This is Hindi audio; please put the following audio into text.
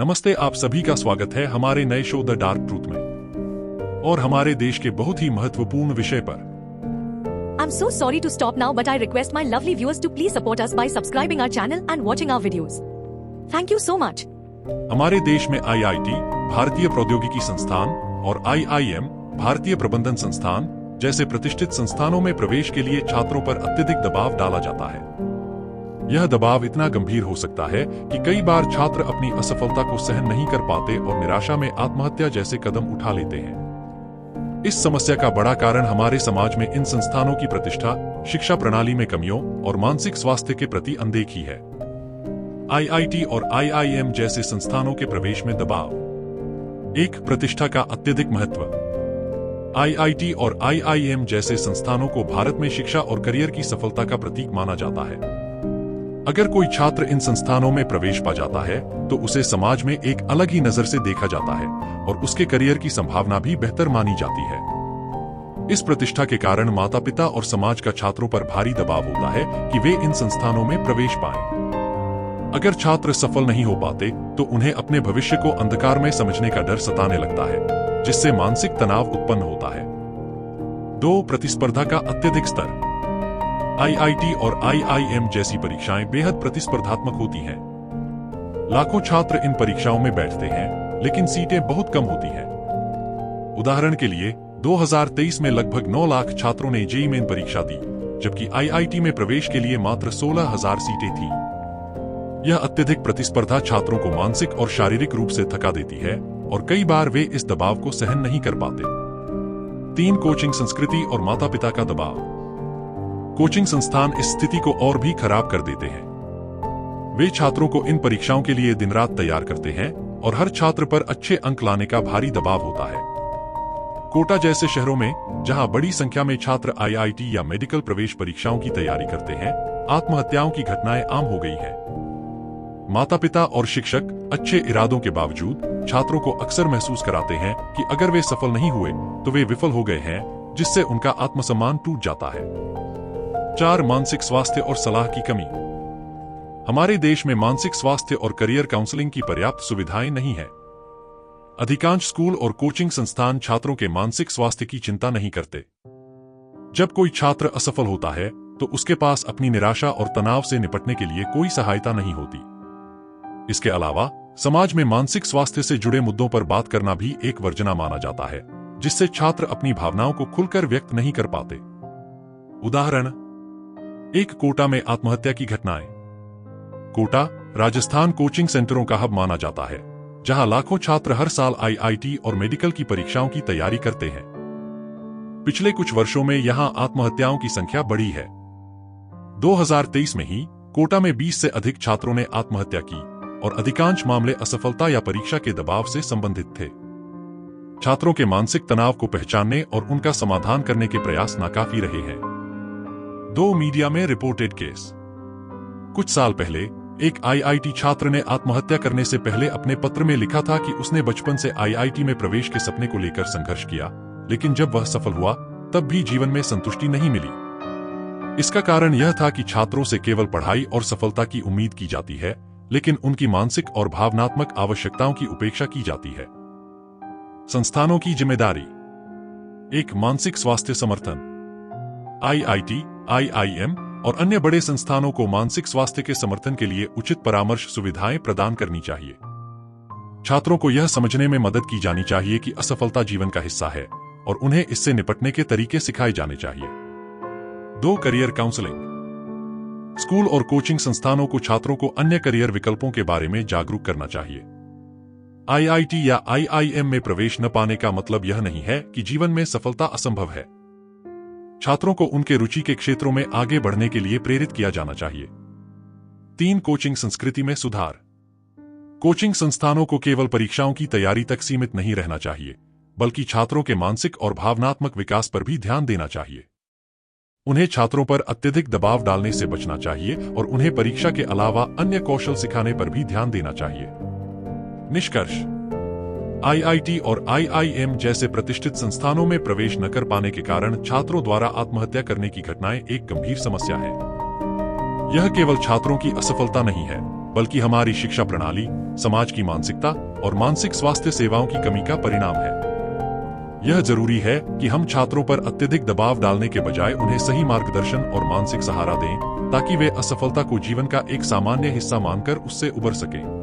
नमस्ते, आप सभी का स्वागत है हमारे नए शो द डार्क ट्रूथ में और हमारे देश के बहुत ही महत्वपूर्ण विषय पर। I'm so sorry to stop now, but I request my lovely viewers to please support us by subscribing our channel and watching our videos. Thank you so much. हमारे देश में IIT भारतीय प्रौद्योगिकी संस्थान और IIM भारतीय प्रबंधन संस्थान जैसे प्रतिष्ठित संस्थानों में प्रवेश के लिए छात्रों पर अत्यधिक दबाव डाला जाता है। यह दबाव इतना गंभीर हो सकता है कि कई बार छात्र अपनी असफलता को सहन नहीं कर पाते और निराशा में आत्महत्या जैसे कदम उठा लेते हैं। इस समस्या का बड़ा कारण हमारे समाज में इन संस्थानों की प्रतिष्ठा, शिक्षा प्रणाली में कमियों और मानसिक स्वास्थ्य के प्रति अनदेखी है। IIT और IIM जैसे संस्थानों के प्रवेश में दबाव। 1. प्रतिष्ठा का अत्यधिक महत्व। IIT और IIM जैसे संस्थानों को भारत में शिक्षा और करियर की सफलता का प्रतीक माना जाता है। अगर कोई छात्र इन संस्थानों में प्रवेश पा जाता है तो उसे समाज में एक अलग ही नजर से देखा जाता है और उसके करियर की संभावना भी बेहतर मानी जाती है। इस प्रतिष्ठा के कारण माता पिता और समाज का छात्रों पर भारी दबाव होता है कि वे इन संस्थानों में प्रवेश पाएं। अगर छात्र सफल नहीं हो पाते तो उन्हें अपने भविष्य को अंधकार में समझने का डर सताने लगता है, जिससे मानसिक तनाव उत्पन्न होता है। 2. प्रतिस्पर्धा का अत्यधिक स्तर। IIT और IIM जैसी परीक्षाएं बेहद प्रतिस्पर्धात्मक होती हैं। लाखों छात्र इन परीक्षाओं में बैठते हैं, लेकिन सीटें बहुत कम होती हैं। उदाहरण के लिए 2023 में लगभग 9 लाख छात्रों ने जेईई मेन परीक्षा दी, जबकि IIT में प्रवेश के लिए मात्र 16,000 सीटें थीं। यह अत्यधिक प्रतिस्पर्धा छात्रों को मानसिक और शारीरिक रूप से थका देती है और कई बार वे इस दबाव को सहन नहीं कर पाते। 3. कोचिंग संस्कृति और माता पिता का दबाव। कोचिंग संस्थान इस स्थिति को और भी खराब कर देते हैं। वे छात्रों को इन परीक्षाओं के लिए दिन रात तैयार करते हैं और हर छात्र पर अच्छे अंक लाने का भारी दबाव होता है। कोटा जैसे शहरों में, जहां बड़ी संख्या में छात्र IIT या मेडिकल प्रवेश परीक्षाओं की तैयारी करते हैं, आत्महत्याओं की घटनाएं आम हो गई हैं। माता पिता और शिक्षक अच्छे इरादों के बावजूद छात्रों को अक्सर महसूस कराते हैं कि अगर वे सफल नहीं हुए तो वे विफल हो गए हैं, जिससे उनका आत्मसम्मान टूट जाता है। 4. मानसिक स्वास्थ्य और सलाह की कमी। हमारे देश में मानसिक स्वास्थ्य और करियर काउंसलिंग की पर्याप्त सुविधाएं नहीं है। अधिकांश स्कूल और कोचिंग संस्थान छात्रों के मानसिक स्वास्थ्य की चिंता नहीं करते। जब कोई छात्र असफल होता है तो उसके पास अपनी निराशा और तनाव से निपटने के लिए कोई सहायता नहीं होती। इसके अलावा समाज में मानसिक स्वास्थ्य से जुड़े मुद्दों पर बात करना भी एक वर्जना माना जाता है, जिससे छात्र अपनी भावनाओं को खुलकर व्यक्त नहीं कर पाते। उदाहरण 1. कोटा में आत्महत्या की घटनाएं। कोटा राजस्थान कोचिंग सेंटरों का हब माना जाता है, जहां लाखों छात्र हर साल IIT और मेडिकल की परीक्षाओं की तैयारी करते हैं। पिछले कुछ वर्षों में यहां आत्महत्याओं की संख्या बढ़ी है। 2023 में ही कोटा में 20 से अधिक छात्रों ने आत्महत्या की और अधिकांश मामले असफलता या परीक्षा के दबाव से संबंधित थे। छात्रों के मानसिक तनाव को पहचानने और उनका समाधान करने के प्रयास नाकाफी रहे हैं। 2. मीडिया में रिपोर्टेड केस। कुछ साल पहले एक IIT छात्र ने आत्महत्या करने से पहले अपने पत्र में लिखा था कि उसने बचपन से IIT में प्रवेश के सपने को लेकर संघर्ष किया, लेकिन जब वह सफल हुआ तब भी जीवन में संतुष्टि नहीं मिली। इसका कारण यह था कि छात्रों से केवल पढ़ाई और सफलता की उम्मीद की जाती है, लेकिन उनकी मानसिक और भावनात्मक आवश्यकताओं की उपेक्षा की जाती है। संस्थानों की जिम्मेदारी। 1. मानसिक स्वास्थ्य समर्थन। IIT, IIM और अन्य बड़े संस्थानों को मानसिक स्वास्थ्य के समर्थन के लिए उचित परामर्श सुविधाएं प्रदान करनी चाहिए। छात्रों को यह समझने में मदद की जानी चाहिए कि असफलता जीवन का हिस्सा है और उन्हें इससे निपटने के तरीके सिखाए जाने चाहिए। 2. Career counselling. स्कूल और कोचिंग संस्थानों को छात्रों को अन्य करियर विकल्पों के बारे में जागरूक करना चाहिए। IIT या IIM में प्रवेश न पाने का मतलब यह नहीं है कि जीवन में सफलता असंभव है। छात्रों को उनके रुचि के क्षेत्रों में आगे बढ़ने के लिए प्रेरित किया जाना चाहिए। 3. कोचिंग संस्कृति में सुधार। कोचिंग संस्थानों को केवल परीक्षाओं की तैयारी तक सीमित नहीं रहना चाहिए, बल्कि छात्रों के मानसिक और भावनात्मक विकास पर भी ध्यान देना चाहिए। उन्हें छात्रों पर अत्यधिक दबाव डालने से बचना चाहिए और उन्हें परीक्षा के अलावा अन्य कौशल सिखाने पर भी ध्यान देना चाहिए। निष्कर्ष। IIT और IIM जैसे प्रतिष्ठित संस्थानों में प्रवेश न कर पाने के कारण छात्रों द्वारा आत्महत्या करने की घटनाएं एक गंभीर समस्या है। यह केवल छात्रों की असफलता नहीं है, बल्कि हमारी शिक्षा प्रणाली, समाज की मानसिकता और मानसिक स्वास्थ्य सेवाओं की कमी का परिणाम है। यह जरूरी है कि हम छात्रों पर अत्यधिक दबाव डालने के बजाय उन्हें सही मार्गदर्शन और मानसिक सहारा दें, ताकि वे असफलता को जीवन का एक सामान्य हिस्सा मानकर उससे उबर सकें।